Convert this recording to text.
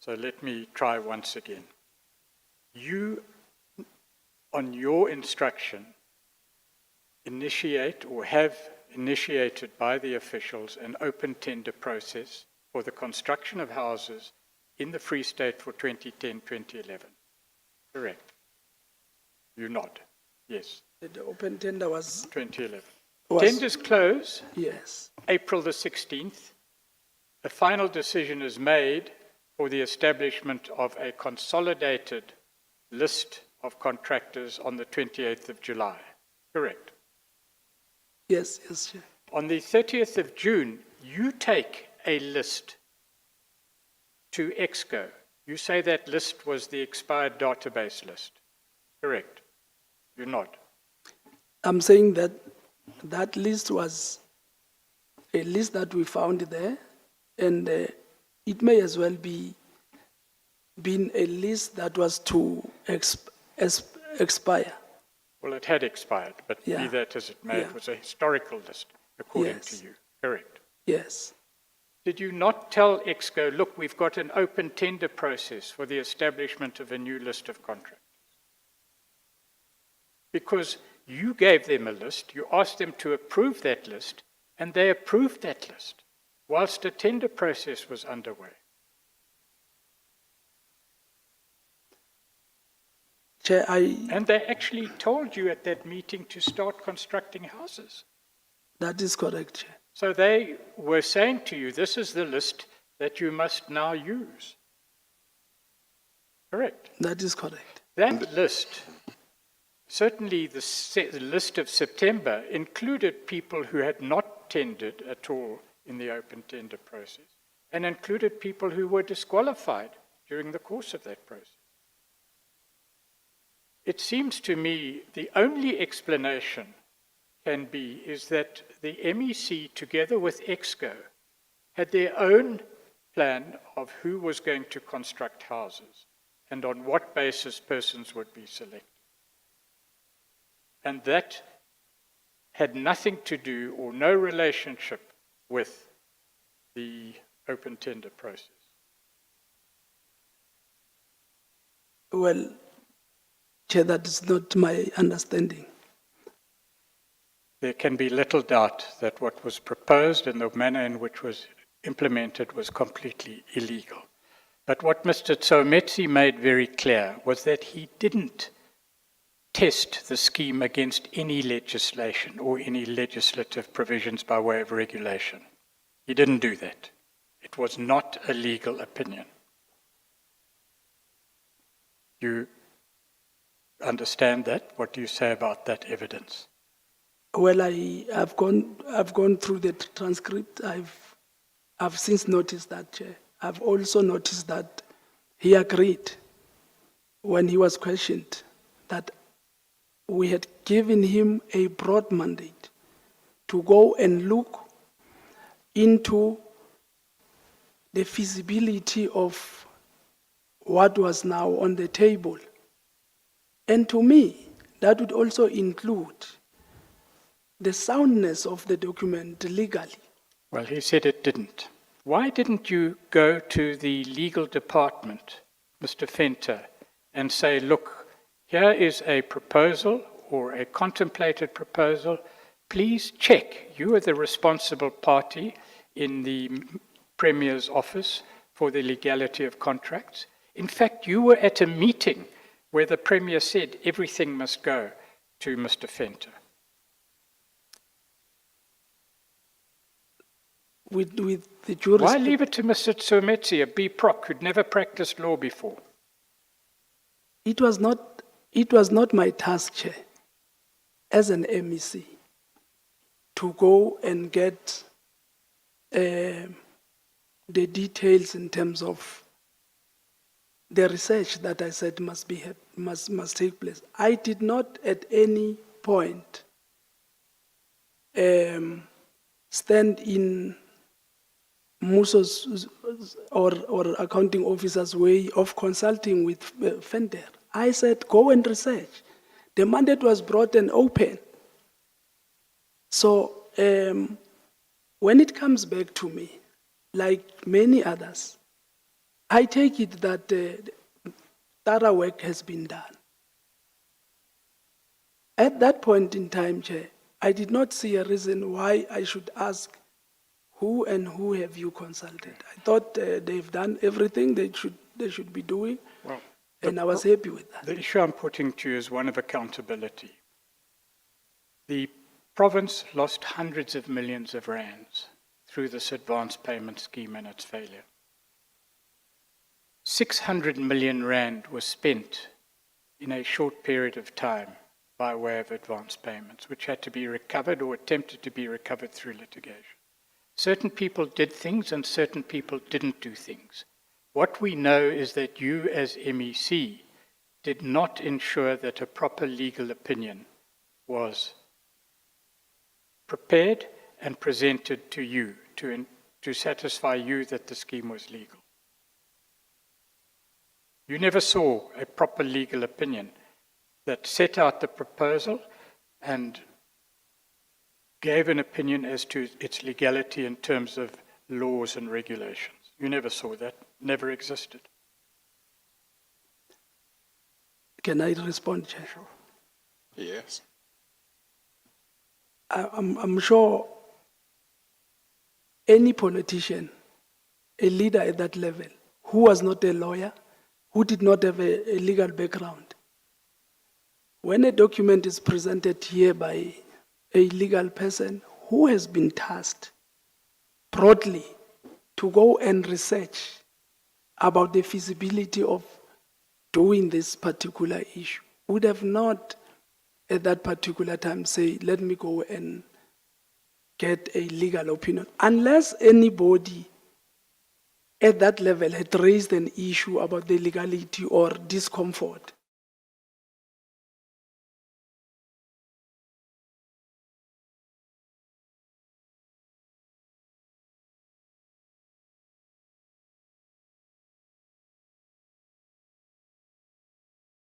So let me try once again. You, on your instruction, initiate or have initiated by the officials an open tender process for the construction of houses in the Free State for 2010-2011. Correct? You nod. Yes. The open tender was... 2011. Tenders close. Yes. April the 16th. A final decision is made for the establishment of a consolidated list of contractors on the 28th of July. Correct? Yes, yes, Chair. On the 30th of June, you take a list to EXCO. You say that list was the expired database list. Correct? You nod. I'm saying that that list was a list that we found there, and it may as well be been a list that was to expire. Well, it had expired, but Yeah. be that as it may, Yeah. it was a historical list, according Yes. to you. Correct. Yes. Did you not tell EXCO, look, we've got an open tender process for the establishment of a new list of contractors? Because you gave them a list, you asked them to approve that list, and they approved that list, whilst a tender process was underway. Chair, And they actually told you at that meeting to start constructing houses. that is correct, Chair. So they were saying to you, this is the list that you must now use. Correct. That is correct. That list, certainly the list of September, included people who had not tendered at all in the open tender process, and included people who were disqualified during the course of that process. It seems to me the only explanation can be is that the MEC, together with EXCO, had their own plan of who was going to construct houses and on what basis persons would be selected. And that had nothing to do or no relationship with the open tender process. Well, Chair, that is not my understanding. There can be little doubt that what was proposed and the manner in which was implemented was completely illegal. But what Mr. Mosebenzi made very clear was that he didn't test the scheme against any legislation or any legislative provisions by way of regulation. He didn't do that. It was not a legal opinion. You understand that? What do you say about that evidence? Well, I've gone through the transcript. I've since noticed that, Chair. I've also noticed that he agreed when he was questioned that we had given him a broad mandate to go and look into the feasibility of what was now on the table. And to me, that would also include the soundness of the document legally. Well, he said it didn't. Why didn't you go to the legal department, Mr. Venter, and say, look, here is a proposal or a contemplated proposal. Please check. You are the responsible party in the Premier's office for the legality of contracts. In fact, you were at a meeting where the Premier said everything must go to Mr. Venter. With the due Why respect, leave it to Mr. Mosebenzi, a B-Proc who'd never practiced law before? it was not my task, Chair, as an MEC, to go and get the details in terms of the research that I said must take place. I did not at any point stand in Muso's or accounting officer's way of consulting with Venter. I said, go and research. The mandate was brought and open. So when it comes back to me, like many others, I take it that thorough work has been done. At that point in time, Chair, I did not see a reason why I should ask who and who have you consulted. I thought they've done everything they should be doing, Well, and I was happy with that. the issue I'm putting to you is one of accountability. The province lost hundreds of millions of rands through this advance payment scheme and its failure. 600 million rand was spent in a short period of time by way of advance payments, which had to be recovered or attempted to be recovered through litigation. Certain people did things and certain people didn't do things. What we know is that you as MEC did not ensure that a proper legal opinion was prepared and presented to you to satisfy you that the scheme was legal. You never saw a proper legal opinion that set out the proposal and gave an opinion as to its legality in terms of laws and regulations. You never saw that, never existed. Can I respond, Chair? Yes. I'm sure any politician, a leader at that level, who was not a lawyer, who did not have a legal background, when a document is presented here by a legal person who has been tasked broadly to go and research about the feasibility of doing this particular issue, would have not at that particular time say, let me go and get a legal opinion, unless anybody at that level had raised an issue about the legality or discomfort